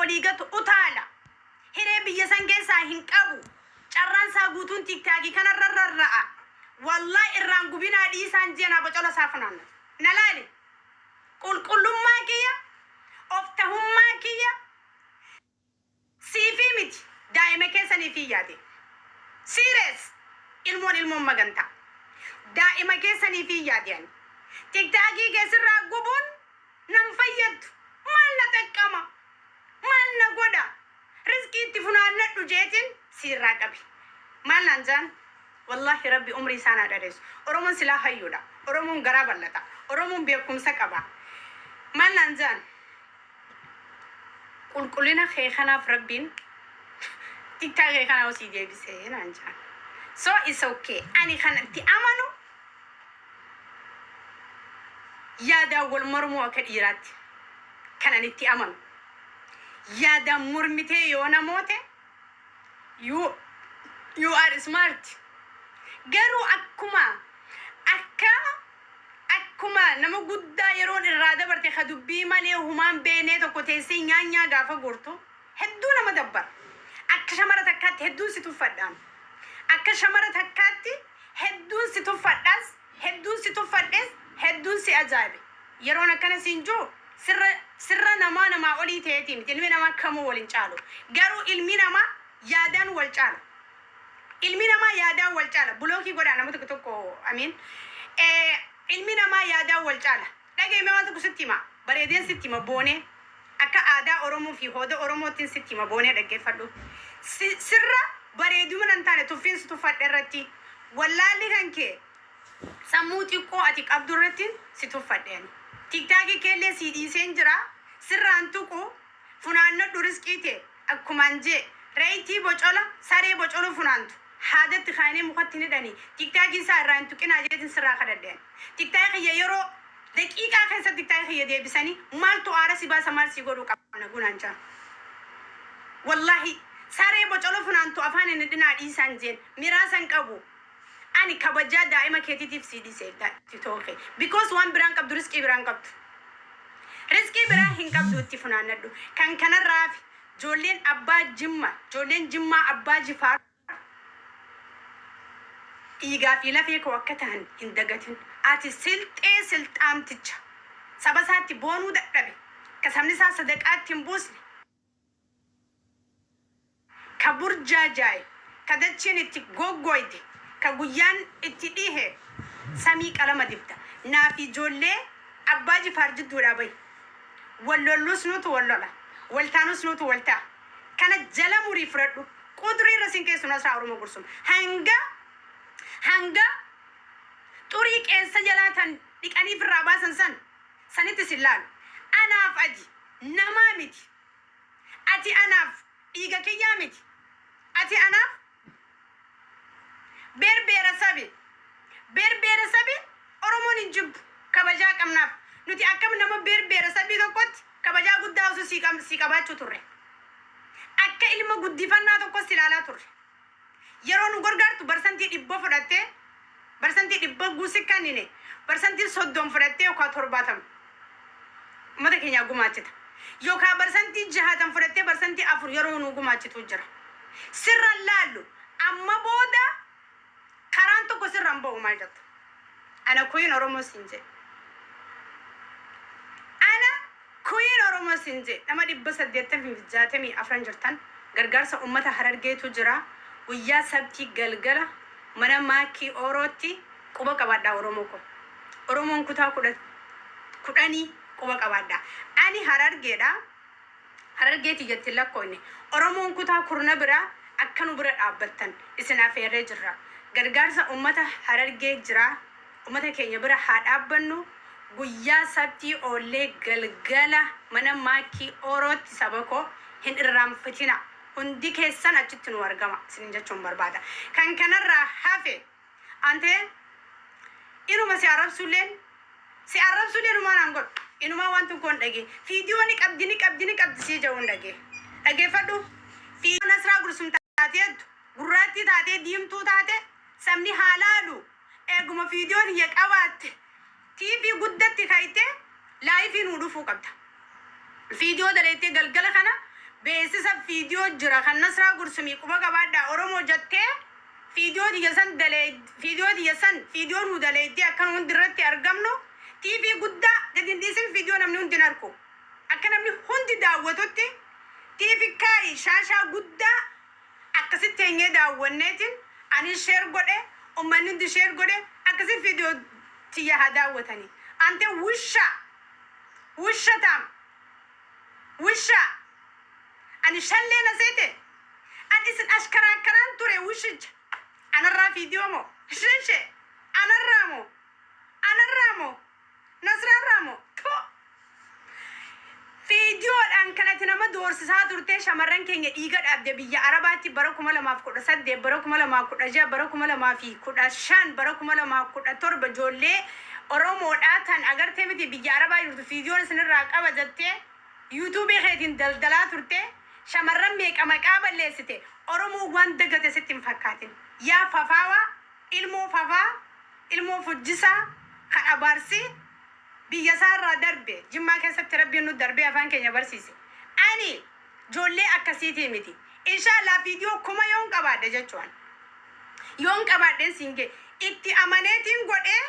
oliigatu utaala hiree biyya san keessaa hin qabu carraan saa guutuun tiktaakii kanarra rarra'a wallahi irraan gubinaa dhiisaan jeenaa bocola isaa funaanna nalaali qulqullummaa kiyya oftahummaa kiyya siifi miti daa'ima keessanii fi yaade serious ilmoon maganta daa'ima keessanii fi yaadeen tiktaakii keessirraa gubuun nam fayyadu maal na taqqama maal na goda rizqii itti funaannadhu jeetiin sirraa qabi maal naan jaan wallahi rabbi umrii isaanaa dhadeessu oromoon silaa hayyuudha oromoon garaa bal'ata oromoon beekumsa qaba maal naan jaan qulqullina kee kanaaf rabbiin tiktaakii kanaa osii deebisee naan jaan so it's okay ani kanatti amanu yaada wal mormoo akka dhiiraatti kanan itti amanu yaada murmitee yoo namoote you are smart garuu akkuma nama guddaa yeroon irraa dabarte ka dubbii malee humaan beenee tokko teessee nyaanyaa gaafa gortu hedduu nama dabbar akka shamara takkaatti hedduun si tuffadhaan akka shamara takkaatti hedduun si tuffadhaas hedduun si tuffadhees hedduun si ajaa'ibe yeroon akkana siin jiru sirra namaa olii ta'eetii miti ilmi namaa kamuu waliin caalu garuu ilmi namaa yaadaan wal caala ilmi namaa yaadaan wal caala bulookii godhaa nama tokko amiin ilmi namaa yaadaan wal caala dhageeme waan tokko sitti hima bareedeen sitti hima boonee akka aadaa oromoo fi hooda oromootiin sitti hima boonee dhaggeeffadhu sirra bareeduma nan taane tuffiin si tuffadhe irratti wallaalli kan kee sammuu xiqqoo ati qabdu irratti si tuffadheen tiktaakii keellee si dhiiseen jira sirraan tuqu funaannadhu rizqii ta'e akkumaan jee reeyitii bocola saree bocolu funaantu haadatti kaanee mukatti hidhanii tiktaakii isaa irraa hin tuqinaa jeetiin sirraa kadhadheen tiktaakii yeroo daqiiqaa keessa tiktaakii deebisanii maaltu aara si baasa maal si godhuu qabna gunaan jaa wallahi saree bocolu funaantu afaan hin hidhinaa dhiisaan jeen miraasan qabu ani kabajaa daa'ima keetiitiif si dhiisee titooke because waan biraan qabdu rizqii biraan hin qabdu itti funaannadhu kan kanarraaf joolleen jimmaa abbaa jifaar dhiigaa fi lafee koo akka ta'an hin dagatin ati silxaamticha saba isaatti boonuu dadhabe ka sabni isaa sadaqaatti hin buusne ka burjaajaa'e ka dachiin itti goggoyde ka guyyaan itti dhihe samii qalama dibda naaf ijoollee abbaa jifaar jidduudhaa bahi wallollus nutu wallola waltaanus nutu waltaa kana jala murii fudhadhu qudurii irra siin keessu nasraa oromoo gursum hanga xurii qeensa jalaatan dhiqaniif irraa baasan sanitti sin laalu anaaf aji namaa miti ati anaaf dhiiga kiyyaa miti ati anaaf berbeera sabi oromoon hin jibbu kabajaa qabnaaf nuti akkam nama berbeera sabii tokkotti kabajaa guddaa osoo si qabaachuu turre akka ilma guddifannaa tokkos ilaalaa turre yeroo nu gargaartu barsantii 100 fudhattee barsantii 100 guusi kannine barsantii 30 fudhattee yookaan 70 mata keenya gumaachita yookaan barsantii 60 fudhattee barsantii 4 yeroo nu gumaachitu jira sirra laallu amma booda karaan tokko sirraan ba'u maal jettu ana kuyin oromoo sinje nama 864 jirtan gargaarsa ummata harargeetu jira guyyaa sabtii galgala mana maakii orootti quba qabaadhaa oromoo ko oromoon kutaa 10 quba qabaadhaa ani harargeeti jetti lakkoonni oromoon kutaa 10 bira akkanu bira dhaabbattan isin afeerree jirra gargaarsa ummata harargee jira ummata keenya bira haa dhaabbannu guyyaa sabtii oolee galgala mana maakii orootti sabako hin irraanfatina hundi keessan achitti nu argama isin jechuun barbaada kan kanarraa hafe ante inuma si arrabsuleen umaan godhu inuma wantu kon dhage fiidiyoo ni qabdi si jawun dhageeffadhu fiidiyoo nasraa gursum taatee gurraatti taatee diimtuu taate sabni haalaalu eeguma fiidiyoo ni qabaatte TV guddatti kaayite live nu dhufuu qabda video daleettee galgala kana beeksisa fiidiyoo jira kan nasraa gursumii quba qabaadhaa oromoo jettee fiidiyoo diyasan dalee fiidiyoo nu daleetti akkan hundi irratti argamnu TV guddaa gadi dhiisin fiidiyoo namni hundi arku akka namni hundi daawwatutti TV kaayi shaashaa guddaa akkasitti hengee daawwanneetiin ani sheer godhe ummanni hundi sheer godhe akkasitti fiidiyoo tiyya haa daawwatanii ante wusha taam wusha ani shallee na seete an isin ashkaraan ture wushicha anarraa fiidiyoo moo sheshe anarraa moo nasraarraa moo fiidiyoodhaan kanatti nama doorsisaa turte shamarran keenya dhiiga dhaabde biyya arabaatti bara 2018 bara 2016 bara 2015 bara 2017 ijoollee oromoodhaa tan agartee miti biyya arabaa jirtu fiidiyoon isinirraa qaba jettee yuutuubii keetiin daldalaa turte shamarran meeqa maqaa balleessite oromoo waan dagate sitti hin fakkaatin yaa fafaawa ilmoo fujjisaa kan abaarsi biyya isaarraa darbe jimmaa keessatti rabbiin nu darbe afaan keenya barsiise ani ijoollee akkasiitii miti inshallah fiidiyoo kuma yoon qabaadhe jechuun yoon qabaadheen siinge itti amaneetiin godhee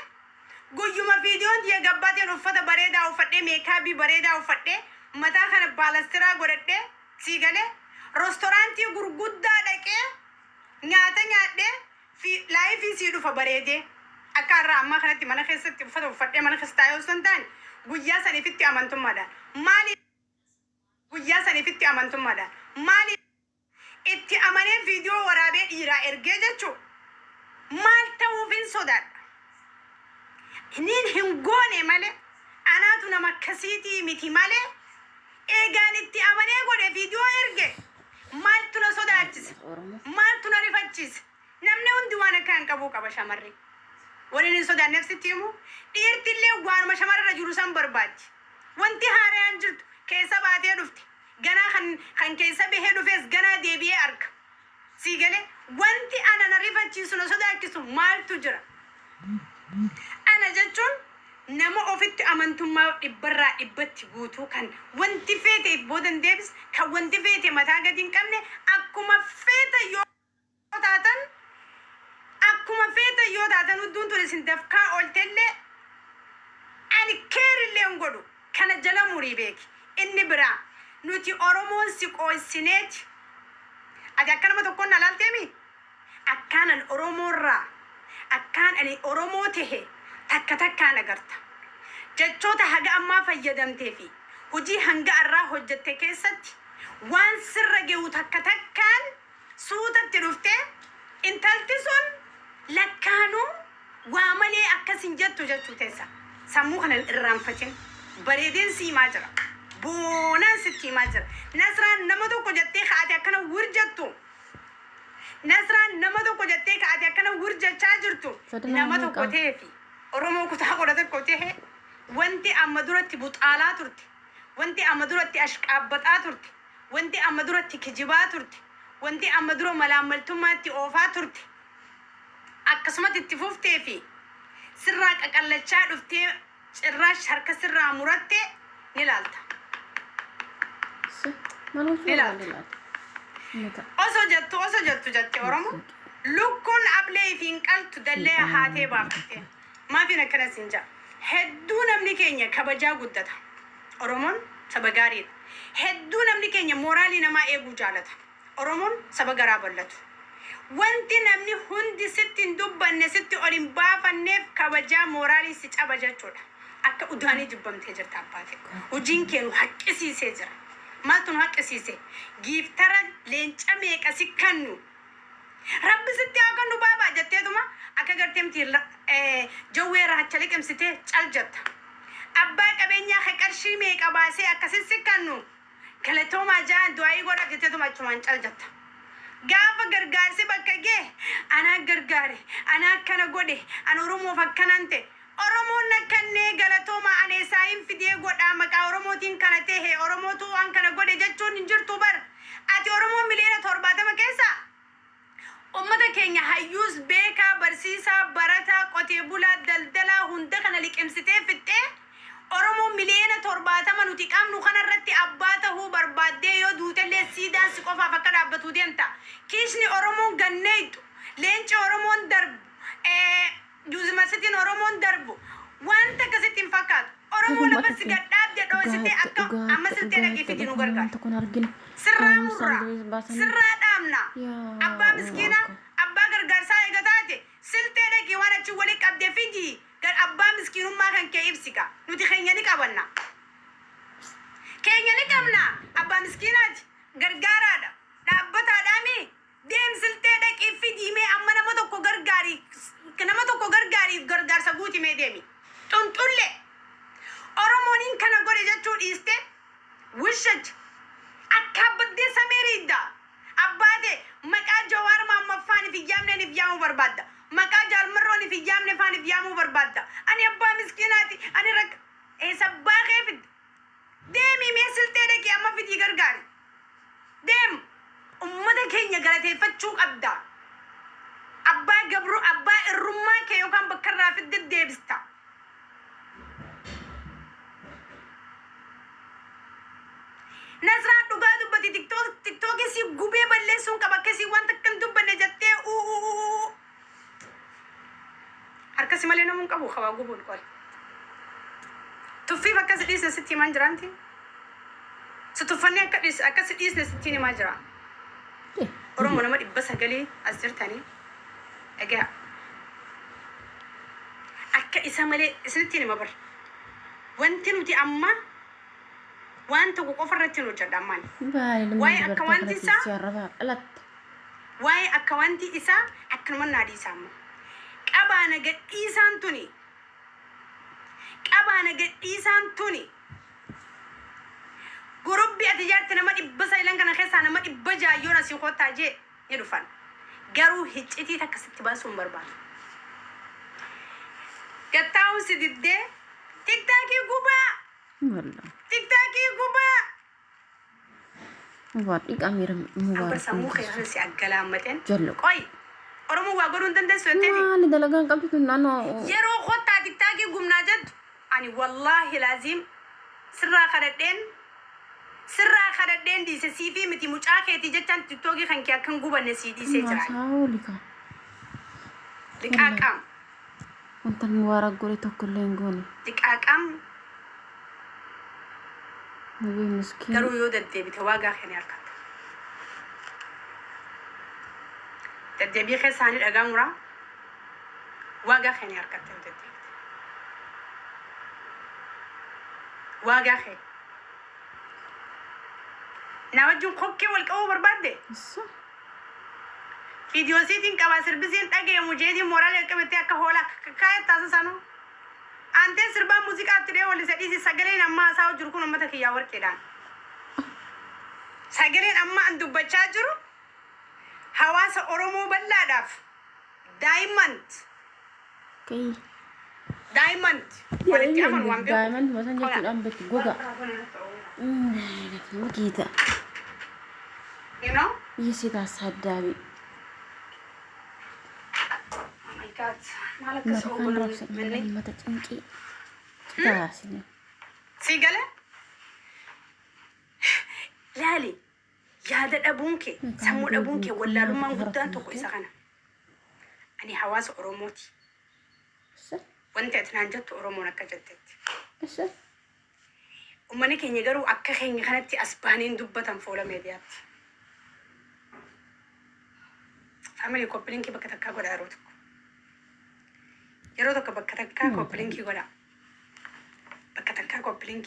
guyyuma fiidiyoon diya gabbaatiin uffata bareedaa uffadhee meekaabii bareedaa uffadhee mataa kana baalastiraa godhadhee siigalee restooraantii gurguddaa dhaqee nyaata nyaadhee laayifii sii dhufa bareedee akka irraa ammaa kanatti mana keessatti uffata uffadhee mana keessa taa'ee osoo hin taane guyyaa saniifitti amantummaadhaan maali itti amanee fiidiyoo waraabee dhiiraa ergee jechuu maal ta'uufin sodaadha hin goone malee anaatu nama akkasiitii miti malee eegaan itti amanee godhe fiidiyoo erge maaltu na sodaachise maaltu na rifachiise namni hundi waan akka hin qabuu qaba shamarri waliin hin sodaanneef sitti himu dhiirtillee waanuma shamarrarra jiru san barbaaddi wanti haaraan jirtu keessa baatee dhufti ganaa kan keessa bahee dhufees ganaa deebi'ee arga sii galee wanti ana na rifachiisu na sodaachisu maaltu jira ana jechuun nama ofitti amantummaa dhibbarraa dhibbatti guutuu kan wanti feeteef boodan deebis kan wanti feete mataa gadi hin qabne akkuma feeta yoo taatan hudduun ture isin dafkaa ooltellee ani keerillee hin godhu kana jala murii beeki inni biraa nuti oromoon si qoosineeti ati akka nama tokkoon na laalteemi akkaan ani oromoorraa akkaan ani oromoo tahe takkaan agarta jechoota haga ammaa fayyadamtee fi hojii hanga irraa hojjette keessatti waan sirra ge'u takkaan suutatti dhuftee intalti sun lakkaanuu waa malee akkasin jettu jechuu teessa sammuu kana irraanfatin bareedeen siimaa jira boonaan sitti himaa jira nasraan nama tokko jettee kaate akkana wurjattu nasraan nama tokko jettee kaate akkana wurjachaa jirtu nama tokko teefi oromoo kutaa godhate kotee wanti amma duratti buxaalaa turte wanti amma duratti ashqaabbataa turte wanti amma duratti kijibaa turte wanti amma dura malaamaltummaatti oofaa turte akkasumatti itti fuftee fi sirraa qaqallachaa dhuftee cirraash harka sirraa muratte ni laalta osoo jettu jette oromoo lukkuun ablee fi hin qaltu dallee haatee baafatte maafiin akkana siin jaa hedduu namni keenya kabajaa guddata oromoon saba gaariidha hedduu namni keenya mooraalii namaa eeguu jaalata oromoon saba garaa ballatu wanti namni hundi sitti hin dubbanne sitti ol hin baafanneef kabajaa mooraalii si caba jechuudha akka udaanii jibbamtee jirta abbaate hojiin keenu haqqisiisee jira maaltu nu haqqisiise giiftara leenca meeqa si kannu rabbi sitti haa kannu baabaa jetteetuma akka garteemti jawwee raacha liqimsitee caljatta abbaa qabeenyaa ka qarshii meeqa baasee akkasitti kannu galatoomaa jaan du'aayii godha jetteetuma achumaan caljatta gaafa gargaarsi bakka gee anaa gargaare anaa akkana godhe an oromoof akkanan ta'e oromoon akkannee galatoomaa aneesaa hin fidee godhaa maqaa oromootiin kana ta'e oromootu waan kana godhe jechuun hin jirtu bar ati oromoon miliyoona 70 keessa ummata keenya hayyuus beekaa barsiisaa barataa qotee bulaa daldalaa hunda kana liqimsitee fixxee oromoon miliyoona 70 nuti qabnu kanarratti abbaa tahuu barbaaddee yoo duutellee faayinaansi qofaaf akka dhaabbatu deemta. Kiisni Oromoon ganneetu. Leenci Oromoon darbu. Juuzimasitiin Oromoon darbu. Wanta akkasitti hin fakkaatu. Oromoo lafa si gadhaab jedhoo sitee akka amma siltee dhageeffiti nu gargaara. Sirraa murraa. Sirraa dhaabna. Abbaa miskiinaa. Abbaa gargaarsaa eegataate. Siltee dhaqii waan achi walii qabdee fidii. Abbaa miskiinummaa kan kee ibsika. Nuti keenya ni qabanna. Keenya ni qabna. Abbaa miskiinaati. Gargaaraadha. Dhaabbataadhaami. Deemsiltee dhaqii fidii mee amma nama tokko gargaarii. Nama tokko gargaariif gargaarsa guuti mee deemi. Xunxulle. Oromooniin kana godhe jechuu dhiiste. Wishacha. Akka abbaddee sameeriidda. Abbaate maqaa Jawaar Maammaffaan if iyyaamneen yaamuu barbaadda. Maqaa Jaalmarroon if iyyaamne faan if yaamuu barbaadda. Ani abbaa miskiinaati. Ani rakka. Sabbaa keefid. Deemi mee siltee dhaqii amma fidii gargaari. Deem. Ummata keenya galateeffachuu qabda. Abbaa gabru abbaa irrummaa kee yookaan bakka irraa fidde deebista. Nasraa dhugaa dubbati tiktookii si gubee balleessuun qaba akkasii waan takka hin dubbanne jettee harkasi malee namuun qabu qabaa gubuun qol. Tuffiif akkasi dhiisne sitti himaan jiraanti. Si tuffannee akkasi dhiisne sitti himaa jira. Oromoo nama 900 as jirtanii. Egaa akka isa malee isinitti nima bar. Wanti nuti amma wanta qofa irratti nu hojjedha ammaan. Waa'ee akka wanti isaa waa'ee akka wanti isaa akkanuma naadhiisaa amma. Qabaana gadhiisaan tuni. Qabaana gadhiisaan tuni. Gurubbi ati jaarti nama 900 kana keessaa nama 600 yoona si qotaa jee ni dhufan. Garuu hiccitii akkasitti baasuun barbaadu. Gattaa'uun si diddee tiktaakii gubaa. Tiktaakii gubaa. Dhiqa miira Ambar sammuu keessan si aggalaammatan. Qoy. Oromoo waa godhuu hin dandeessu jetteeti. Maali dalagaan qabdi kun naannoo. Yeroo qottaa tiktaakii gumnaa jettu ani wallaahi laaziim sirraa kadhadheen dhiise siifi miti mucaa keetii jechaan tiktookii kan kee akkan gubanne sii dhiisee jira. Liqaaqaam. Wanta mubaara godhe tokko illee hin goone. Liqaaqaam. Mube miskiin. Garuu yoo deddeebite waagaa keenyaa harkata. Deddeebii keessaanii dhagaa muraa waagaa keenyaa harkata yoo deddeebite. Waagaa kee. Na wajjin kokkee wal qabuu barbaadde. Video sitiin qabaa sirbisiin dhageemu jeetiin mooraalee qabattee akka hoolaa kaayat taasisanuu. Antee sirbaa muuziqaatti dhee wal isa dhiisi sagaleen amma haasaa jiru kun uummata kiyyaa warqeedhaan. Sagaleen amma an dubbachaa jiru hawaasa Oromoo bal'aadhaaf Diamond. Diamond. Walitti aman waan beeku. Diamond masan jechuudhaan beektu goga. Mukiita. You know? Yisiidhaa saddaabi. God. Marfaan raabsa mata cinqii. Taasine. Sigale? Laali. Yaada dhabuun kee, sammuu dhabuun kee wallaalummaan guddaan tokko isa kana. Ani hawaasa Oromooti. Wanti ati naan jettu Oromoon akka jettetti. Uummanni keenya garuu akka keenya kanatti as baaniin dubbatan fuula meediyaatti. Family koppilinkii bakka takkaa godha yeroo tokko. Yeroo tokko bakka takkaa koppilinkii godha. Bakka takkaa koppilinkii.